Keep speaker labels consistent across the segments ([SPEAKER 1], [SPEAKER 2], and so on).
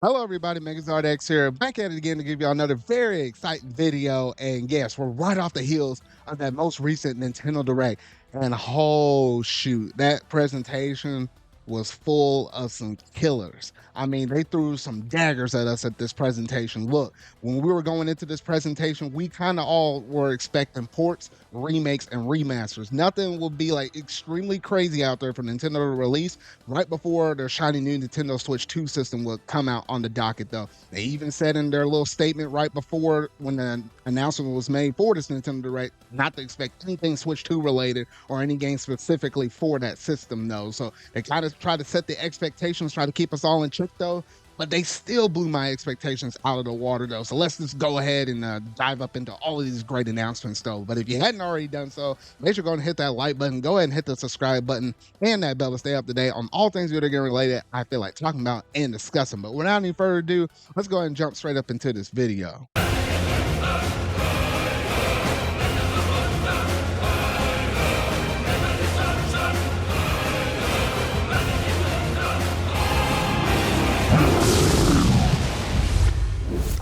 [SPEAKER 1] Hello, everybody. Megazord X here, back at it again to give y'all another very exciting video. And yes, we're right off the heels of that most recent Nintendo Direct. And oh, shoot, that presentation was full of some killers. I mean, they threw some daggers at us at this presentation. Look, when we were going into this presentation, we kind of all were expecting ports, remakes, and remasters. Nothing would be like extremely crazy out there for Nintendo to release right before their shiny new Nintendo Switch 2 system would come out on the docket, though. They even said in their little statement right before when the announcement was made for this Nintendo Direct not to expect anything Switch 2 related or any game specifically for that system, though. So they kind of try to set the expectations, try to keep us all in check, though. But they still blew my expectations out of the water, though. So let's just go ahead and dive up into all of these great announcements, though. But if you hadn't already done so, make sure to go and hit that like button. Go ahead and hit the subscribe button and that bell to stay up to date on all things video game related I feel like talking about and discussing. But without any further ado, let's go ahead and jump straight up into this video.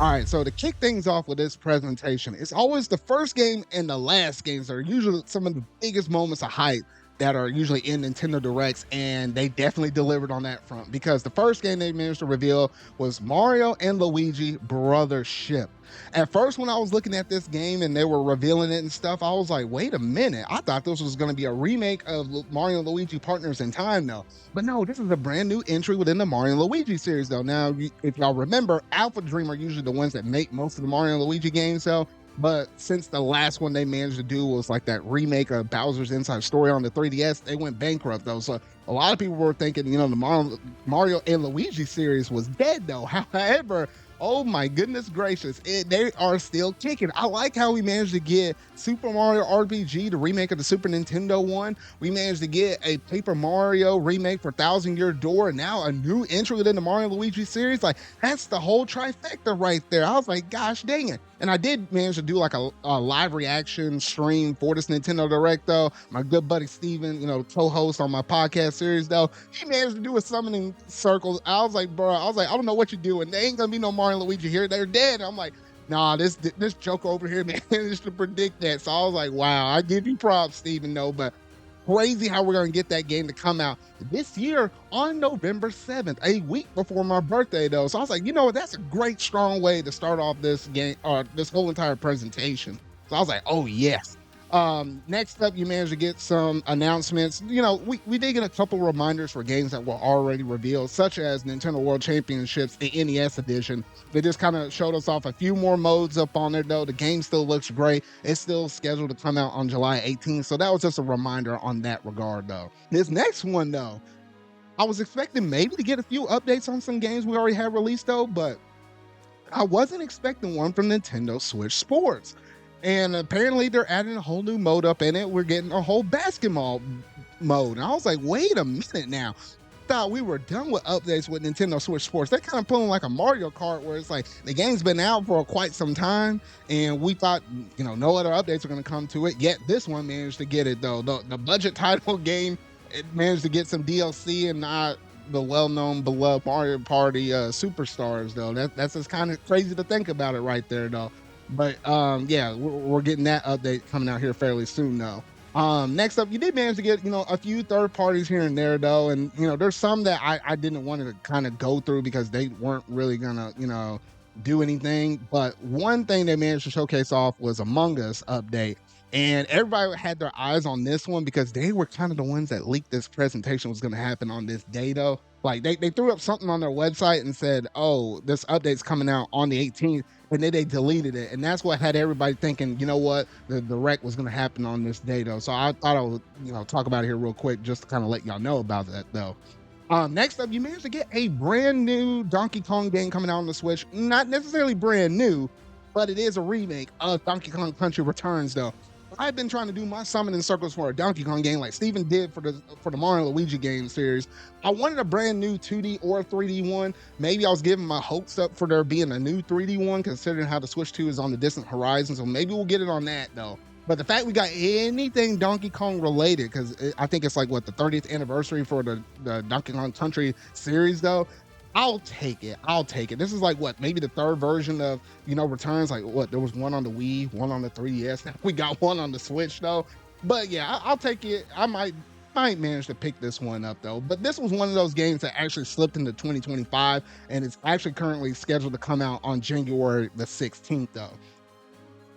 [SPEAKER 1] All right, so to kick things off with this presentation, it's always the first game and the last games that are usually some of the biggest moments of hype that are usually in Nintendo Directs, and they definitely delivered on that front because the first game they managed to reveal was Mario and Luigi Brothership. At first, when I was looking at this game and they were revealing it and stuff, I was like, wait a minute, I thought this was going to be a remake of Mario and Luigi Partners in Time, though. But no, this is a brand new entry within the Mario and Luigi series, though. Now, if y'all remember, Alpha Dream are usually the ones that make most of the Mario and Luigi games, so but since the last one they managed to do was like that remake of Bowser's Inside Story on the 3DS, they went bankrupt, though. So a lot of people were thinking, the Mario and Luigi series was dead, though. However, oh my goodness gracious, they are still kicking. I like how we managed to get Super Mario RPG, the remake of the Super Nintendo one. We managed to get a Paper Mario remake for Thousand Year Door, and now a new entry within the Mario and Luigi series. Like, that's the whole trifecta right there. I was like, gosh dang it. And I did manage to do like a live reaction stream for this Nintendo Direct, though. My good buddy Steven, co-host on my podcast series, though, he managed to do a summoning circle. I was like, bro, I don't know what you're doing. There ain't gonna be no Mario and Luigi here. They're dead. I'm like, nah, this joke over here, man, is to predict that. So I was like, wow, I give you props, Steven, though, but crazy how we're going to get that game to come out this year on November 7th, a week before my birthday, though. So I was like, you know what? That's a great, strong way to start off this game or this whole entire presentation. So I was like, oh, yes. Next up, you managed to get some announcements. We did get a couple reminders for games that were already revealed, such as Nintendo World Championships, the NES edition. They just kind of showed us off a few more modes up on there, though. The game still looks great. It's still scheduled to come out on July 18th. So that was just a reminder on that regard, though. This next one, though, I was expecting maybe to get a few updates on some games we already had released, though, but I wasn't expecting one from Nintendo Switch Sports. And apparently they're adding a whole new mode up in it. We're getting a whole basketball mode. And I was like, wait a minute now. Thought we were done with updates with Nintendo Switch Sports. They're kind of pulling like a Mario Kart where it's like the game's been out for quite some time and we thought, no other updates are going to come to it. Yet this one managed to get it, though. The budget title game, it managed to get some DLC and not the well-known, beloved Mario Party superstars, though. That's just kind of crazy to think about it right there, though. But yeah, we're getting that update coming out here fairly soon, though. Next up, you did manage to get a few third parties here and there, though, and there's some that I didn't want to kind of go through because they weren't really gonna do anything. But one thing they managed to showcase off was Among Us update. And everybody had their eyes on this one because they were kind of the ones that leaked this presentation was going to happen on this day, though. Like they threw up something on their website and said, oh, this update's coming out on the 18th. And then they deleted it. And that's what had everybody thinking, you know what, the direct was going to happen on this day, though. So I thought I would, talk about it here real quick just to kind of let y'all know about that, though. Next up, you managed to get a brand new Donkey Kong game coming out on the Switch. Not necessarily brand new, but it is a remake of Donkey Kong Country Returns, though. I've been trying to do my summoning circles for a Donkey Kong game like Steven did for the Mario Luigi game series. I wanted a brand new 2D or 3D one. Maybe I was giving my hopes up for there being a new 3D one, considering how the Switch 2 is on the distant horizon. So maybe we'll get it on that, though. But the fact we got anything Donkey Kong related, because I think it's like, what, the 30th anniversary for the Donkey Kong Country series, though. I'll take it. I'll take it. This is like what, maybe the third version of, returns. Like what, there was one on the Wii, one on the 3DS. Now we got one on the Switch though. But yeah, I'll take it. I might manage to pick this one up though. But this was one of those games that actually slipped into 2025, and it's actually currently scheduled to come out on January the 16th though.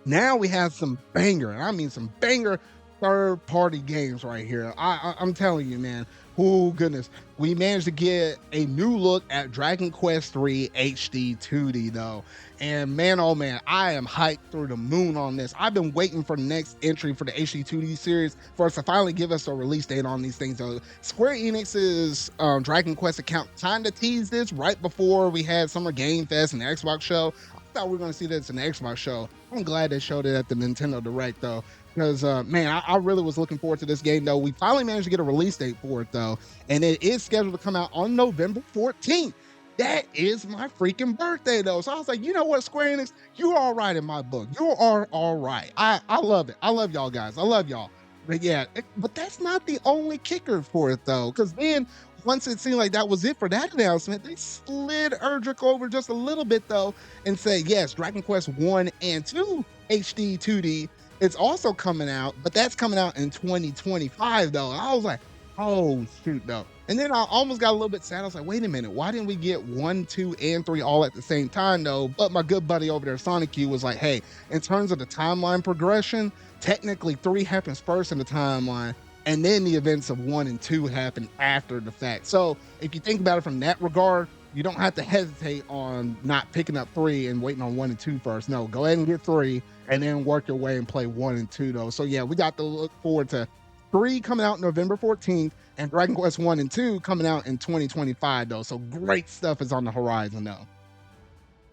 [SPEAKER 1] Now we have some banger, and I mean some banger third-party games right here. I'm telling you, man. Oh goodness, we managed to get a new look at Dragon Quest III HD 2D though, and man, oh man, I am hyped through the moon on this. I've been waiting for the next entry for the HD 2D series for us to finally give us a release date on these things. So Square Enix's Dragon Quest account kind of teased this right before we had Summer Game Fest and the Xbox show. I thought we were going to see this in the Xbox show. I'm glad they showed it at the Nintendo Direct though, because man, I really was looking forward to this game though. We finally managed to get a release date for it though, and it is scheduled to come out on November 14th. That is my freaking birthday though. So I was like, you know what, Square Enix, you're all right in my book. You are all right. I love it. I love y'all guys. I love y'all. But yeah, but that's not the only kicker for it though, because then once it seemed like that was it for that announcement, they slid Erdrick over just a little bit though and said, yes, Dragon Quest 1 and 2 HD 2D is also coming out, but that's coming out in 2025 though. And I was like, oh shoot though. And then I almost got a little bit sad. I was like, wait a minute, why didn't we get 1, 2, and 3 all at the same time though? But my good buddy over there, Sonic U, was like, hey, in terms of the timeline progression, technically 3 happens first in the timeline, and then the events of 1 and 2 happen after the fact. So if you think about it from that regard, you don't have to hesitate on not picking up 3 and waiting on 1 and 2 first. No, go ahead and get 3 and then work your way and play 1 and 2 though. So yeah, we got to look forward to 3 coming out November 14th and Dragon Quest 1 and 2 coming out in 2025 though. So great stuff is on the horizon though.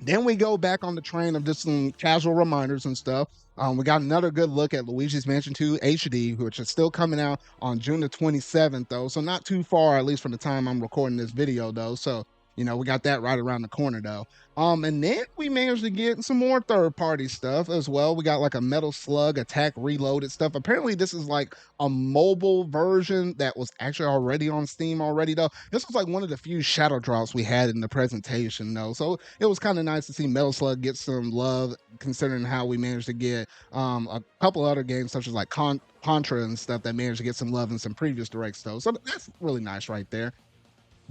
[SPEAKER 1] Then we go back on the train of just some casual reminders and stuff. We got another good look at Luigi's Mansion 2 HD, which is still coming out on June the 27th, though. So not too far, at least from the time I'm recording this video, though. So, we got that right around the corner, though. And then we managed to get some more third-party stuff as well. We got like a Metal Slug Attack Reloaded stuff. Apparently, this is like a mobile version that was actually already on Steam already, though. This was like one of the few shadow drops we had in the presentation, though. So it was kind of nice to see Metal Slug get some love, considering how we managed to get a couple other games such as like Contra and stuff that managed to get some love in some previous directs, though. So that's really nice right there.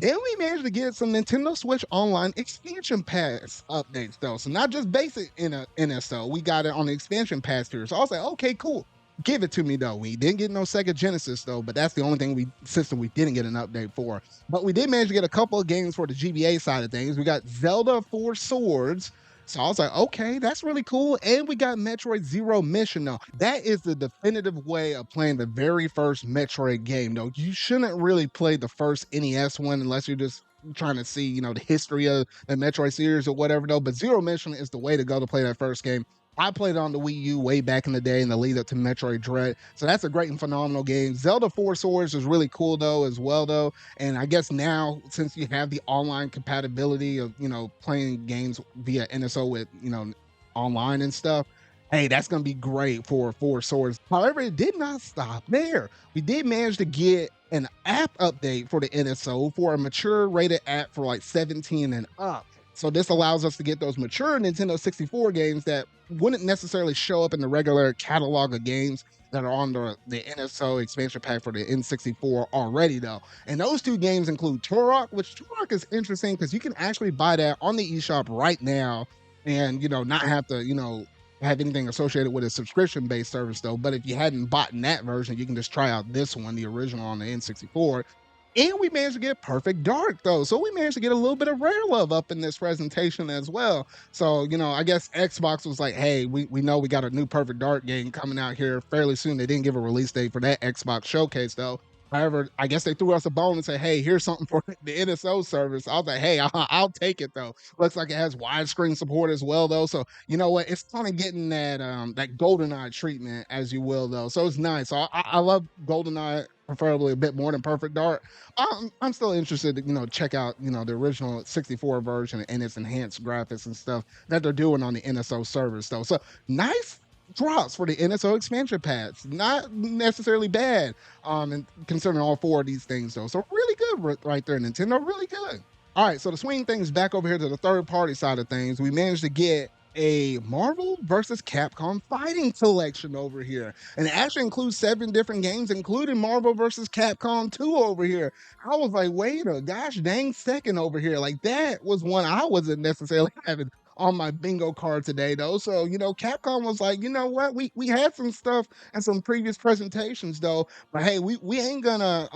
[SPEAKER 1] Then we managed to get some Nintendo Switch Online expansion pass updates though. So not just basic in a NSO, we got it on the expansion pass here. So I was like, okay, cool. Give it to me though. We didn't get no Sega Genesis though, but that's the only system we didn't get an update for. But we did manage to get a couple of games for the GBA side of things. We got Zelda 4 Swords. So I was like, okay, that's really cool. And we got Metroid Zero Mission though. That is the definitive way of playing the very first Metroid game though. You shouldn't really play the first NES one unless you're just trying to see, the history of the Metroid series or whatever though. But Zero Mission is the way to go to play that first game. I played it on the Wii U way back in the day in the lead up to Metroid Dread. So that's a great and phenomenal game. Zelda 4 Swords is really cool though as well though. And I guess now since you have the online compatibility of, playing games via NSO with, online and stuff, hey, that's going to be great for 4 Swords. However, it did not stop there. We did manage to get an app update for the NSO for a mature rated app for like 17 and up. So this allows us to get those mature Nintendo 64 games that wouldn't necessarily show up in the regular catalog of games that are on the NSO expansion pack for the N64 already though. And those 2 games include Turok, which Turok is interesting because you can actually buy that on the eShop right now and, not have to, have anything associated with a subscription-based service though. But if you hadn't bought that version, you can just try out this one, the original on the N64. And we managed to get Perfect Dark though. So we managed to get a little bit of rare love up in this presentation as well. So, I guess Xbox was like, hey, we know we got a new Perfect Dark game coming out here fairly soon. They didn't give a release date for that Xbox showcase though. However, I guess they threw us a bone and said, hey, here's something for the NSO service. I was like, hey, I'll take it though. Looks like it has widescreen support as well though. So you know what? It's kind of getting that GoldenEye treatment, as you will though. So it's nice. So I love GoldenEye preferably a bit more than Perfect Dark. I'm still interested to, check out, the original 64 version and its enhanced graphics and stuff that they're doing on the NSO service though. So nice drops for the NSO expansion packs. Not necessarily bad, and considering all 4 of these things though. So really good right there, Nintendo. Really good. All right, so to swing things back over here to the third party side of things, we managed to get a Marvel versus Capcom fighting collection over here. And it actually includes 7 different games, including Marvel versus Capcom 2 over here. I was like, wait a gosh dang second over here. Like, that was one I wasn't necessarily having on my bingo card today, though. So, Capcom was like, you know what? We had some stuff and some previous presentations, though, but hey, we ain't gonna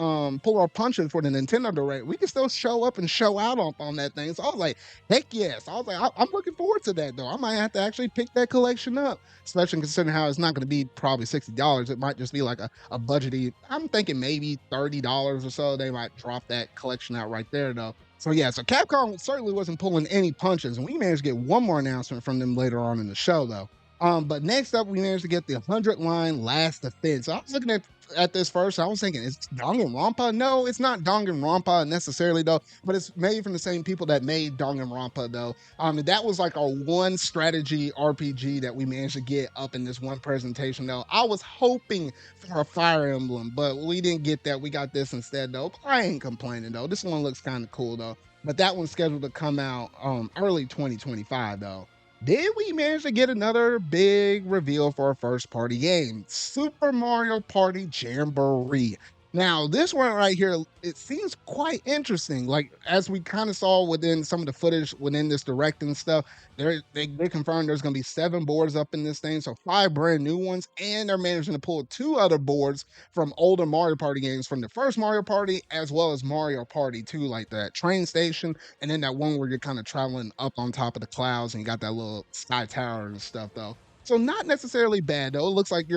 [SPEAKER 1] pull our punches for the Nintendo Direct. We can still show up and show out on that thing. So I was like, heck yes. I was like, I'm looking forward to that though. I might have to actually pick that collection up, especially considering how it's not going to be probably $60. It might just be like a budgety. I'm thinking maybe $30 or so. They might drop that collection out right there though. So yeah, so Capcom certainly wasn't pulling any punches, and we managed to get one more announcement from them later on in the show though. But next up, we managed to get the 100 line last defense. So I was looking at this first. I was thinking, is Danganronpa? No, it's not Danganronpa necessarily though, but it's made from the same people that made Danganronpa though. That was like our one strategy RPG that we managed to get up in this one presentation though. I was hoping for a Fire Emblem, but we didn't get that. We got this instead though. But I ain't complaining though. This one looks kind of cool though. But that one's scheduled to come out early 2025 though. Did we manage to get another big reveal for a first party game? Super Mario Party Jamboree. Now, this one right here, it seems quite interesting. Like, as we kind of saw within some of the footage within this direct and stuff, they confirmed there's going to be 7 boards up in this thing. So, 5 brand new ones. And they're managing to pull 2 other boards from older Mario Party games from the first Mario Party, as well as Mario Party 2, like that train station and then that one where you're kind of traveling up on top of the clouds and you got that little sky tower and stuff though. So not necessarily bad though. It looks like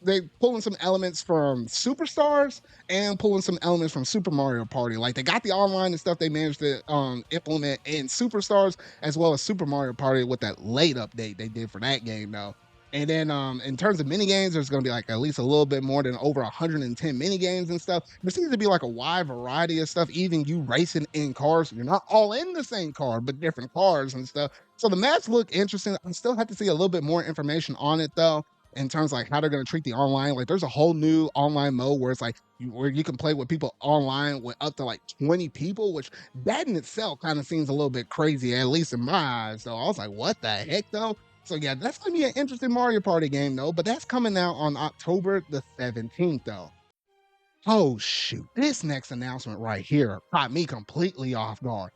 [SPEAKER 1] they pulling some elements from Superstars and pulling some elements from Super Mario Party. Like they got the online and stuff they managed to implement in Superstars as well as Super Mario Party with that late update they did for that game though. And then in terms of mini games, there's going to be like at least a little bit more than over 110 mini games and stuff. There seems to be like a wide variety of stuff, even you racing in cars. You're not all in the same car, but different cars and stuff. So the maps look interesting. I still have to see a little bit more information on it though, in terms of like how they're going to treat the online. Like there's a whole new online mode where it's like where you can play with people online with up to like 20 people, which that in itself kind of seems a little bit crazy, at least in my eyes. So I was like, what the heck though? So yeah, that's gonna be an interesting Mario Party game though, but that's coming out on October the 17th though. Oh shoot, this next announcement right here caught me completely off guard.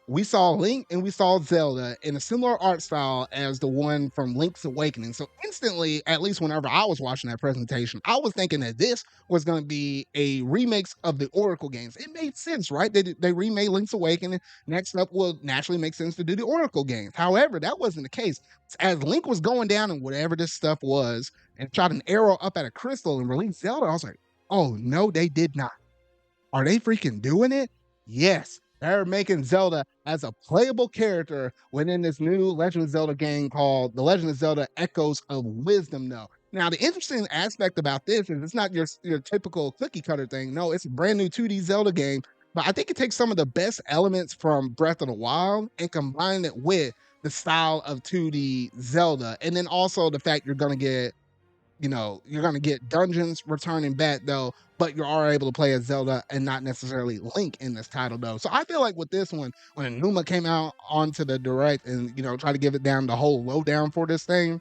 [SPEAKER 1] We saw Link and we saw Zelda in a similar art style as the one from Link's Awakening. So instantly, at least whenever I was watching that presentation, I was thinking that this was going to be a remix of the Oracle games. It made sense, right? They remade Link's Awakening. Next up will naturally make sense to do the Oracle games. However, that wasn't the case. As Link was going down and whatever this stuff was and shot an arrow up at a crystal and released Zelda, I was like, oh no, they did not. Are they freaking doing it? Yes, they're making Zelda as a playable character within this new Legend of Zelda game called The Legend of Zelda Echoes of Wisdom, though. Now, the interesting aspect about this is it's not your typical cookie cutter thing. No, it's a brand new 2D Zelda game, but I think it takes some of the best elements from Breath of the Wild and combine it with the style of 2D Zelda. And then also the fact you're going to get dungeons returning back though, but you are able to play as Zelda and not necessarily Link in this title though. So I feel like with this one, when Numa came out onto the direct and try to give it down the whole lowdown for this thing,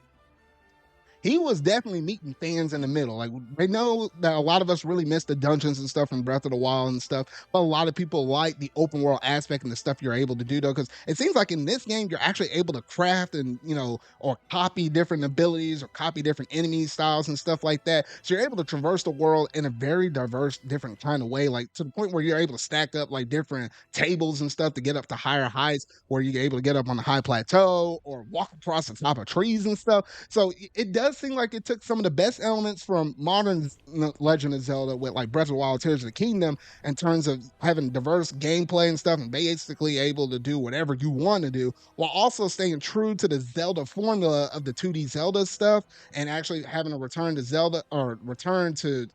[SPEAKER 1] he was definitely meeting fans in the middle. Like they know that a lot of us really miss the dungeons and stuff from Breath of the Wild and stuff, but a lot of people like the open world aspect and the stuff you're able to do though, because it seems like in this game you're actually able to craft and or copy different abilities or copy different enemy styles and stuff like that. So you're able to traverse the world in a very diverse, different kind of way, like to the point where you're able to stack up like different tables and stuff to get up to higher heights, where you're able to get up on the high plateau or walk across the top of trees and stuff. So it does seem like it took some of the best elements from modern Legend of Zelda with like Breath of the Wild, Tears of the Kingdom in terms of having diverse gameplay and stuff and basically able to do whatever you want to do while also staying true to the Zelda formula of the 2D Zelda stuff and actually having a return to Zelda or return to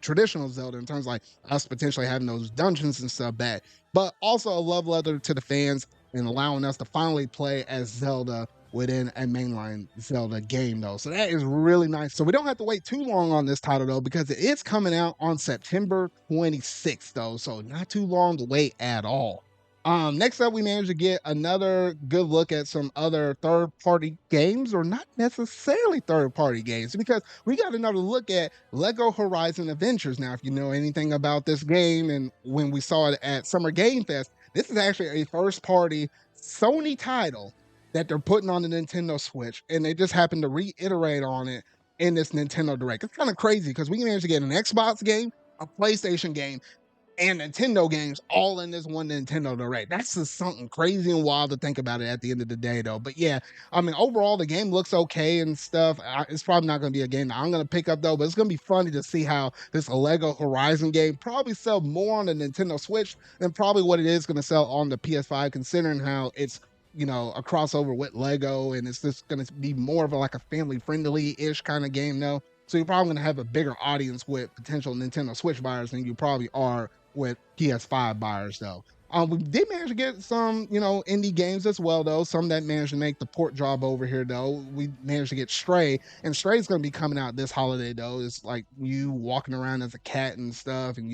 [SPEAKER 1] traditional Zelda in terms of like us potentially having those dungeons and stuff back, but also a love letter to the fans and allowing us to finally play as Zelda within a mainline Zelda game, though. So that is really nice. So we don't have to wait too long on this title, though, because it is coming out on September 26th, though. So not too long to wait at all. Next up, we managed to get another good look at some other third-party games, or not necessarily third-party games, because we got another look at Lego Horizon Adventures. Now, if you know anything about this game, and when we saw it at Summer Game Fest, this is actually a first-party Sony title that they're putting on the Nintendo Switch, and they just happened to reiterate on it in this Nintendo Direct. It's kind of crazy because we managed to get an Xbox game, a PlayStation game, and Nintendo games all in this one Nintendo Direct. That's just something crazy and wild to think about it at the end of the day, though. But yeah, I mean, overall, the game looks okay and stuff. It's probably not going to be a game that I'm going to pick up, though, but it's going to be funny to see how this Lego Horizon game probably sell more on the Nintendo Switch than probably what it is going to sell on the PS5, considering how it's a crossover with Lego, and it's just going to be more of like a family friendly ish kind of game, though. So you're probably going to have a bigger audience with potential Nintendo Switch buyers than you probably are with PS5 buyers, though. We did manage to get some, indie games as well, though. Some that managed to make the port job over here, though. We managed to get Stray, and Stray is going to be coming out this holiday, though. It's like you walking around as a cat and stuff, and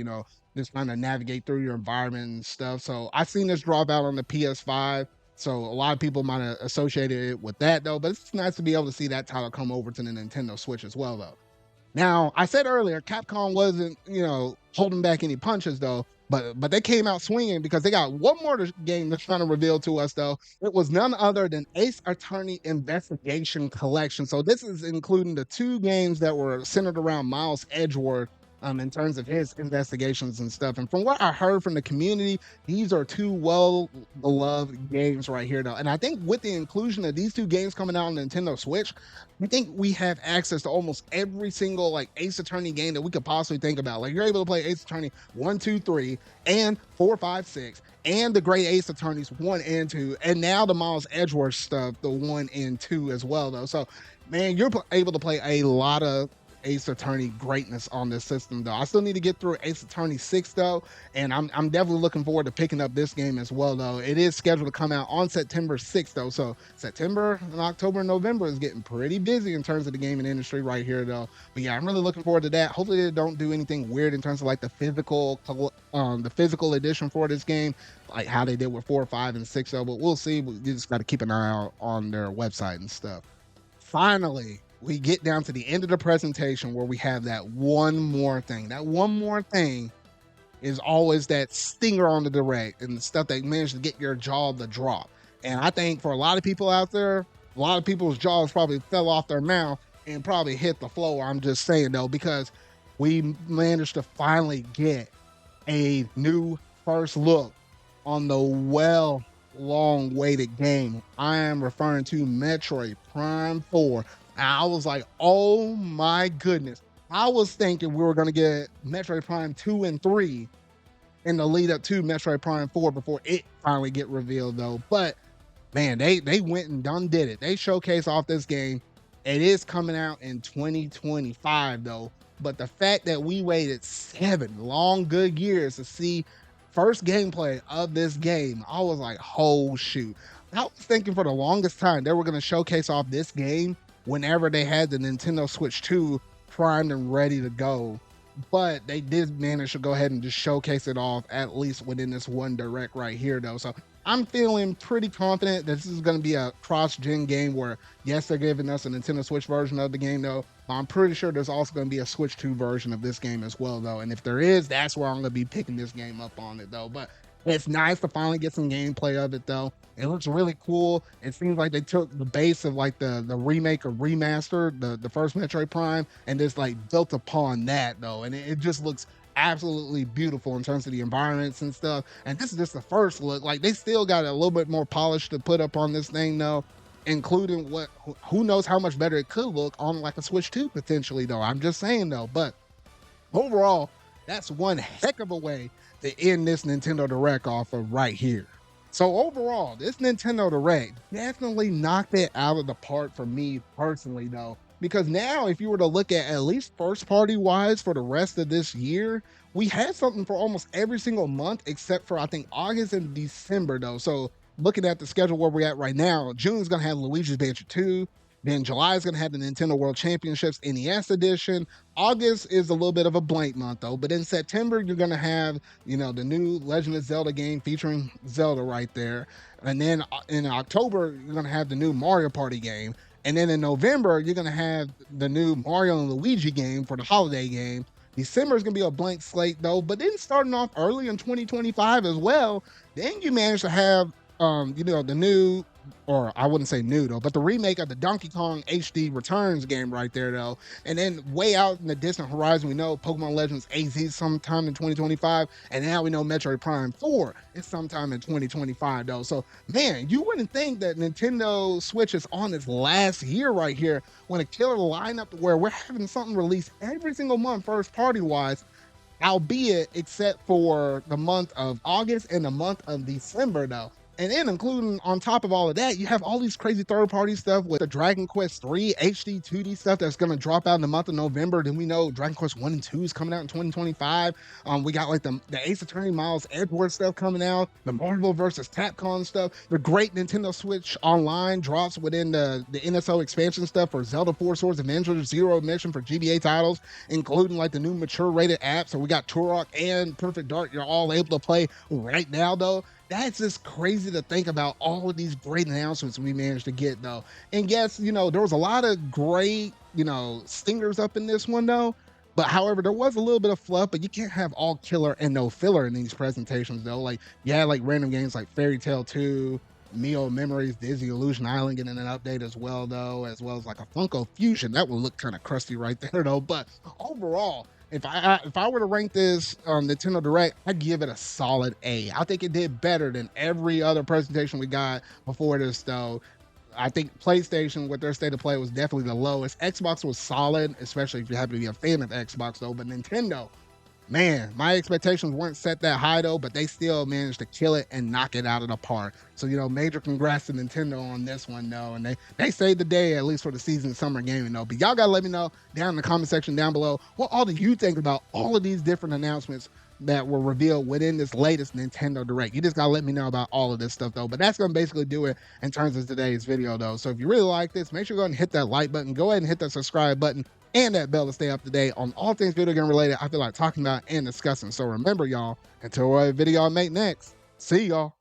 [SPEAKER 1] just trying to navigate through your environment and stuff. So I've seen this drop out on the PS5. So a lot of people might have associated it with that, though. But it's nice to be able to see that title come over to the Nintendo Switch as well, though. Now, I said earlier, Capcom wasn't, holding back any punches, though, but they came out swinging because they got one more game they're trying to reveal to us, though. It was none other than Ace Attorney Investigation Collection. So this is including the two games that were centered around Miles Edgeworth, in terms of his investigations and stuff. And from what I heard from the community, these are two well-beloved games right here, though. And I think with the inclusion of these two games coming out on Nintendo Switch, I think we have access to almost every single like Ace Attorney game that we could possibly think about. Like you're able to play Ace Attorney 1, 2, 3, and 4, 5, 6, and the Great Ace Attorneys 1 and 2, and now the Miles Edgeworth stuff, the 1 and 2 as well, though. So, man, you're able to play a lot of Ace Attorney greatness on this system, though. I still need to get through Ace Attorney 6, though, and I'm definitely looking forward to picking up this game as well, though. It is scheduled to come out on September 6th, though, so September and October and November is getting pretty busy in terms of the gaming industry right here, though. But yeah, I'm really looking forward to that. Hopefully they don't do anything weird in terms of like the physical edition for this game, like how they did with 4, 5, and 6, though. But we'll see. We just got to keep an eye out on their website and stuff. Finally, we get down to the end of the presentation where we have that one more thing. That one more thing is always that stinger on the direct and the stuff that managed to get your jaw to drop. And I think for a lot of people out there, a lot of people's jaws probably fell off their mouth and probably hit the floor. I'm just saying, though, because we managed to finally get a new first look on the long waited game. I am referring to Metroid Prime 4. And I was like, oh my goodness. I was thinking we were going to get Metroid Prime 2 and 3 in the lead up to Metroid Prime 4 before it finally get revealed, though. But man, they went and done did it. They showcased off this game. It is coming out in 2025, though. But the fact that we waited 7 long good years to see first gameplay of this game, I was like, oh shoot. I was thinking for the longest time they were going to showcase off this game whenever they had the Nintendo Switch 2 primed and ready to go. But they did manage to go ahead and just showcase it off, at least within this one direct right here, though. So I'm feeling pretty confident that this is going to be a cross-gen game where, yes, they're giving us a Nintendo Switch version of the game, though. But I'm pretty sure there's also going to be a Switch 2 version of this game as well, though. And if there is, that's where I'm going to be picking this game up on it, though. But it's nice to finally get some gameplay of it, though. It looks really cool. It seems like they took the base of like the remake or remaster, the first Metroid Prime, and just like built upon that, though. And it just looks absolutely beautiful in terms of the environments and stuff. And this is just the first look. Like they still got a little bit more polish to put up on this thing, though, including who knows how much better it could look on like a Switch 2 potentially, though. I'm just saying, though. But overall, that's one heck of a way to end this Nintendo Direct off of right here. So overall, this Nintendo Direct definitely knocked it out of the park for me personally, though. Because now, if you were to look at least first party wise for the rest of this year, we had something for almost every single month except for I think August and December, though. So looking at the schedule where we're at right now, June's gonna have Luigi's Mansion 2. Then July is gonna have the Nintendo World Championships NES edition. August is a little bit of a blank month though, but in September you're gonna have, the new Legend of Zelda game featuring Zelda right there. And then in October, you're gonna have the new Mario Party game. And then in November, you're gonna have the new Mario and Luigi game for the holiday game. December is gonna be a blank slate though, but then starting off early in 2025 as well, then you manage to have the new, or I wouldn't say new though, but the remake of the Donkey Kong HD Returns game right there though. And then way out in the distant horizon, we know Pokemon Legends AZ sometime in 2025, and now we know Metroid Prime 4 is sometime in 2025 though. So man, you wouldn't think that Nintendo Switch is on its last year right here when a killer lineup where we're having something released every single month, first party wise, albeit except for the month of August and the month of December though. And then including on top of all of that, you have all these crazy third-party stuff with the Dragon Quest 3 HD 2D stuff that's going to drop out in the month of November. Then we know Dragon Quest 1 and 2 is coming out in 2025. We got like the Ace Attorney Miles Edgeworth stuff coming out, the Marvel versus Capcom stuff, the great Nintendo Switch Online drops within the NSO expansion stuff for Zelda 4 Swords Adventures, Zero Mission for GBA titles, including like the new mature rated apps. So we got Turok and Perfect Dark you're all able to play right now though. That's just crazy to think about all of these great announcements we managed to get though. And yes, there was a lot of great, stingers up in this one though. But however, there was a little bit of fluff, but you can't have all killer and no filler in these presentations though. Like you had like random games like Fairy Tail 2, Mio Memories, Disney Illusion Island getting an update as well though, as well as like a Funko Fusion. That would look kind of crusty right there though. But overall, if I were to rank this Nintendo Direct, I'd give it a solid A. I think it did better than every other presentation we got before this, though. I think PlayStation, with their state of play, was definitely the lowest. Xbox was solid, especially if you happen to be a fan of Xbox, though. But Nintendo, man, my expectations weren't set that high though, but they still managed to kill it and knock it out of the park. So, major congrats to Nintendo on this one though. And they saved the day, at least for the season summer gaming though. But y'all gotta let me know down in the comment section down below, what all do you think about all of these different announcements that were revealed within this latest Nintendo Direct? You just gotta let me know about all of this stuff though. But that's gonna basically do it in terms of today's video though. So if you really like this, make sure you go ahead and hit that like button, go ahead and hit that subscribe button and that bell to stay up to date on all things video game related I feel like talking about and discussing. So remember y'all, until what video I make next, see y'all.